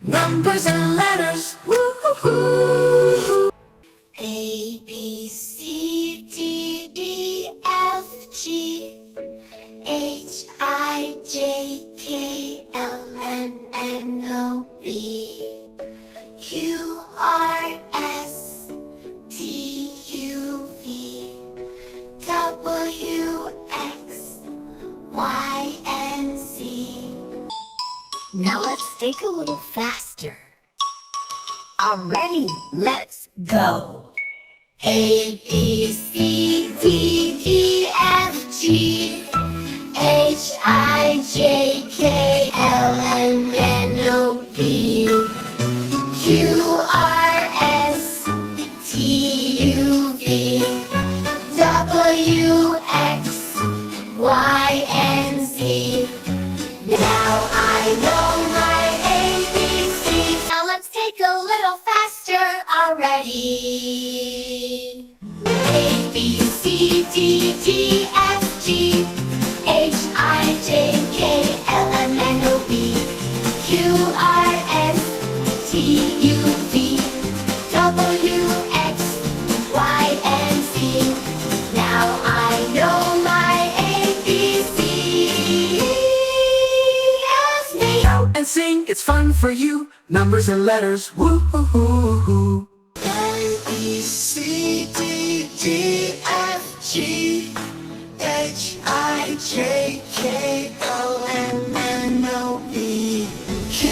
Numbers and letters, woo-hoo-hoo. A, B, C, D, D, F, G, H, I, J, K, L, M, N, O, P, Q, R, S, T, U, V, W, X, Y, and Z. Now let's think a little faster. Already, let's go. A, B, C, D, E, F, G, H, I, J, K, L, M, N, O, P, Q, R, S, T, U, V, W, X, Y, and Z. Now I know my ABC. Now let's take a little faster already. A, B, C, D, D, F, G, H, I, J, K, L, M, N, O, P, Q, R, S, T, U, V, W, X, Y, and Z. Now I know my ABC. And sing, it's fun for you. Numbers and letters, woo-hoo-hoo-hoo. A, B, C, D, D, F, G, H, I, J, K, L, M, N, O, P, Q,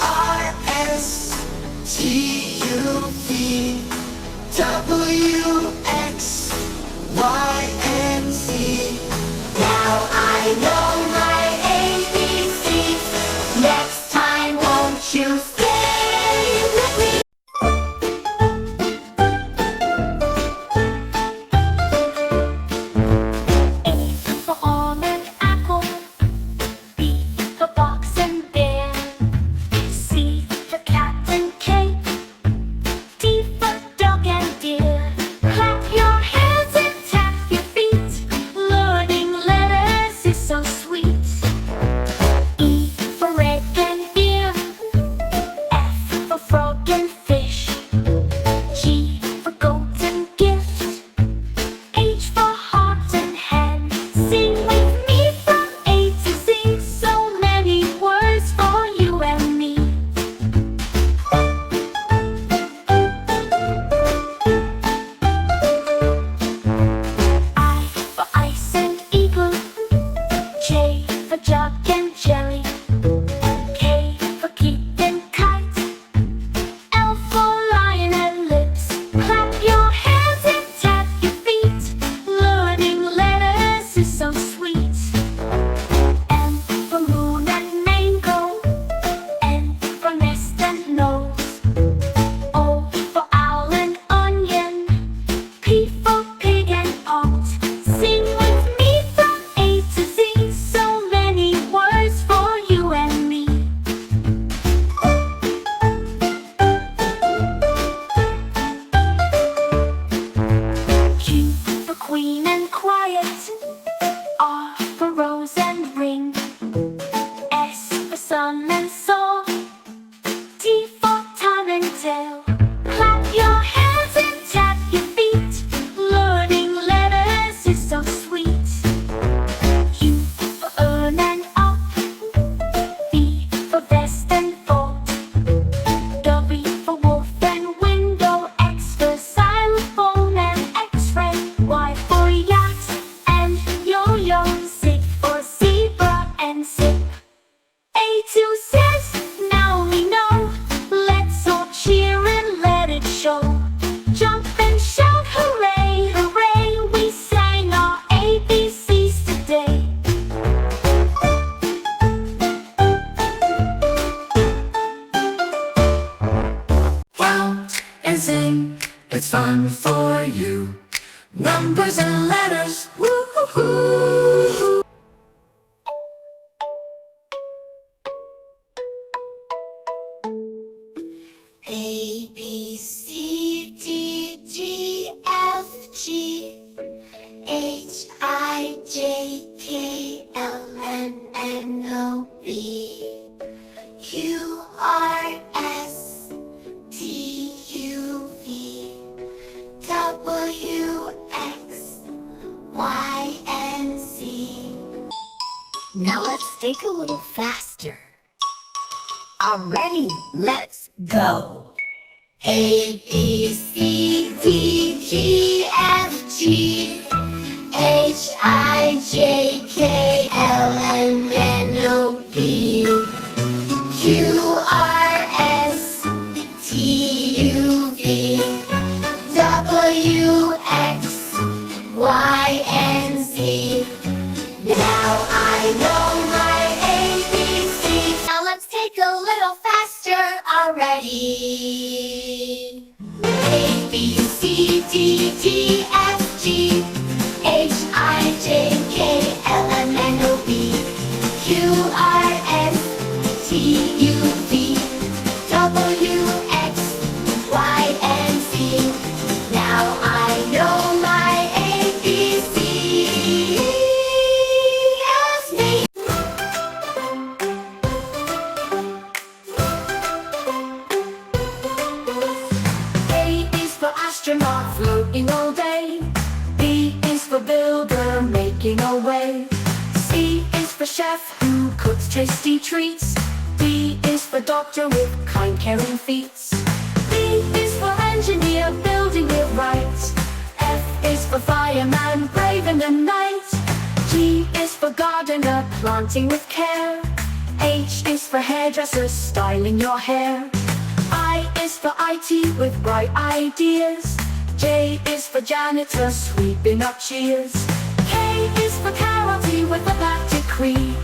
R, S, T, U, V, W, X, Y, and Z. Now I know my ABC. Next time, won't you stay with me? A for almond, apple. B for box and bear. C for cat and cake. D for dog and deer. Clap your hands and tap your feet. Learning letters is so sweet. E for egg and ear. F for frog and fish. G for goat and gift. H for heart and hand. Sing with me from A to Z. So many words for you and me. I for ice and eagle. J for jug and jelly. K for kite and kite. L for lion and lips. Clap your hands and tap your feet. Learning letters is so sweet. M for moon and mango. N for nest and nose. O for owl and onion. P for pig and oat. Sing with me from A to Z. So many words for you and me. Q for queen and quiet. R for rose and ring. S for sun and soul. T for time and tail. Clap your hands and tap your feet. Learning letters is so sweet. U for urn and up. V for vest and boat. W for wolf and window. X for xylophone and X-ray. Y for yacht and yo-yo. Z for zebra and zip. A2 says, now we know. Let's all cheer and let it show. Jump and shout, hooray, hooray. We sang our ABCs today. Count and sing, it's fun for you. Numbers and letters, woo-hoo-hoo. A, B, C, D, G, F, G, H, I, J, K, L, M, N, O, P, Q, R, make a little faster. Already, let's go. A, B, C, D, G, F, G, H, I, J, K, L, M, N, O, P, Q, R, S, T, U, V, W, X, Y, and Z. Now I know my ABC. Now let's take a little faster already. A, B, C, D, G, F, G, H, I, J, K, L, M, N, O, P, Q, R, S, T, U, V, W, X, Y, and Z. Now I know my ABC. Ask me. A is for astronaut floating all day. B is for builder making a way. C is for chef who cooks tasty treats. D is for doctor with kind caring feats. E is for engineer building it right. F is for fireman brave in the night. G is for gardener planting with care. H is for hairdresser styling your hair. I is for IT with bright ideas. J is for janitor sweeping up cheers. K is for karate with a black degree.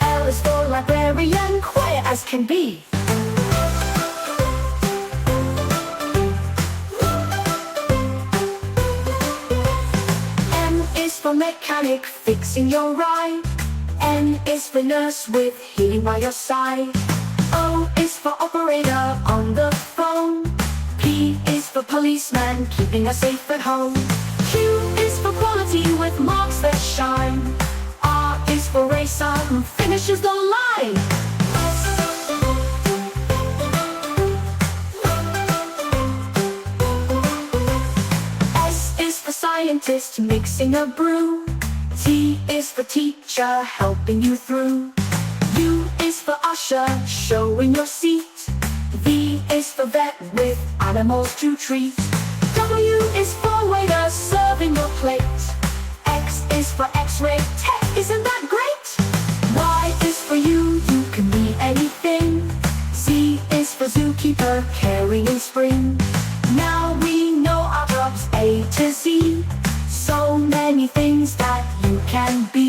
L is for librarian, quiet as can be. M is for mechanic fixing your ride. N is for nurse with healing by your side. O is for operator on the phone. P is for policeman keeping us safe at home. Q is for quality with marks that shine. R is for racer who finishes the line. S is for scientist mixing a brew. T is for teacher helping you through. U is for usher showing your seat. V is for vet with animals to treat. W is for waiter serving your plate. X is for x-ray tech, isn't that great? Y is for you, you can be anything. Z is for zookeeper caring in spring. Now we know our jobs A to Z. So many things that you can be.